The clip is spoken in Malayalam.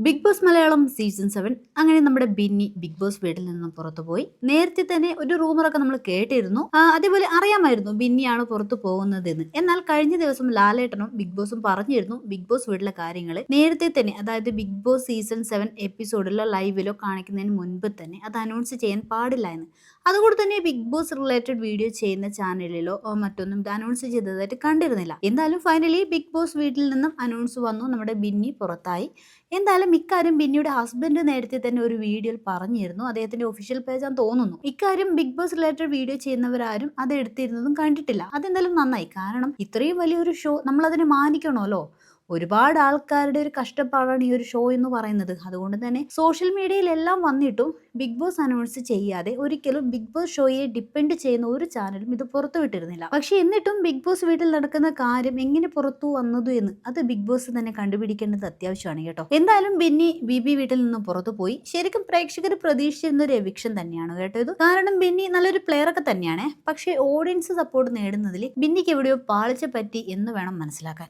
ബിഗ് ബോസ് മലയാളം സീസൺ 7 അങ്ങനെ നമ്മുടെ ബിന്നി ബിഗ് ബോസ് വീട്ടിൽ നിന്നും പുറത്തു പോയി. നേരത്തെ തന്നെ ഒരു റൂമറൊക്കെ നമ്മൾ കേട്ടിരുന്നു. അതേപോലെ അറിയാമായിരുന്നു ബിന്നിയാണ് പുറത്തു പോകുന്നതെന്ന്. എന്നാൽ കഴിഞ്ഞ ദിവസം ലാലേട്ടനും ബിഗ് ബോസും പറഞ്ഞിരുന്നു ബിഗ് ബോസ് വീട്ടിലെ കാര്യങ്ങൾ നേരത്തെ തന്നെ, അതായത് ബിഗ് ബോസ് സീസൺ 7 എപ്പിസോഡിലോ ലൈവിലോ കാണിക്കുന്നതിന് മുൻപ് തന്നെ അത് അനൗൺസ് ചെയ്യാൻ പാടില്ല എന്ന്. അതുകൊണ്ട് തന്നെ ബിഗ് ബോസ് റിലേറ്റഡ് വീഡിയോ ചെയ്യുന്ന ചാനലിലോ മറ്റൊന്നും ഇത് അനൗൺസ് ചെയ്തതായിട്ട് കണ്ടിരുന്നില്ല. എന്തായാലും ഫൈനലി ബിഗ് ബോസ് വീട്ടിൽ നിന്നും അനൗൺസ് വന്നു, നമ്മുടെ ബിന്നി പുറത്തായി. എന്തായാലും ഇക്കാര്യം ബിന്നിയുടെ ഹസ്ബൻഡ് നേരത്തെ തന്നെ ഒരു വീഡിയോയിൽ പറഞ്ഞിരുന്നു. അദ്ദേഹത്തിന്റെ ഒഫീഷ്യൽ പേജാന്ന് തോന്നുന്നു. ഇക്കാര്യം ബിഗ് ബോസ് റിലേറ്റഡ് വീഡിയോ ചെയ്യുന്നവരാരും അത് എടുത്തിരുന്നതും കണ്ടിട്ടില്ല. അതെന്തായാലും നന്നായി. കാരണം ഇത്രയും വലിയൊരു ഷോ നമ്മൾ അതിനെ മാനിക്കണമല്ലോ. ഒരുപാട് ആൾക്കാരുടെ ഒരു കഷ്ടപ്പാടാണ് ഈ ഒരു ഷോ എന്ന് പറയുന്നത്. അതുകൊണ്ട് തന്നെ സോഷ്യൽ മീഡിയയിലെല്ലാം വന്നിട്ടും ബിഗ് ബോസ് അനൗൺസ് ചെയ്യാതെ ഒരിക്കലും ബിഗ് ബോസ് ഷോയെ ഡിപ്പെൻഡ് ചെയ്യുന്ന ഒരു ചാനലും ഇത് പുറത്തു വിട്ടിരുന്നില്ല. പക്ഷെ എന്നിട്ടും ബിഗ് ബോസ് വീട്ടിൽ നടക്കുന്ന കാര്യം എങ്ങനെ പുറത്തു വന്നതു എന്ന് അത് ബിഗ് ബോസ് തന്നെ കണ്ടുപിടിക്കേണ്ടത് അത്യാവശ്യമാണ് കേട്ടോ. എന്തായാലും ബിന്നി ബിബി വീട്ടിൽ നിന്നും പുറത്തു പോയി. ശരിക്കും പ്രേക്ഷകർ പ്രതീക്ഷിച്ചിരുന്ന ഒരു എവിക്ഷൻ തന്നെയാണ് കേട്ടോ ഇത്. കാരണം ബിന്നി നല്ലൊരു പ്ലെയർ ഒക്കെ തന്നെയാണ്. പക്ഷേ ഓഡിയൻസ് സപ്പോർട്ട് നേടുന്നതിൽ ബിന്നിക്ക് എവിടെയോ പാളിച്ച പറ്റി എന്ന് വേണം മനസ്സിലാക്കാൻ.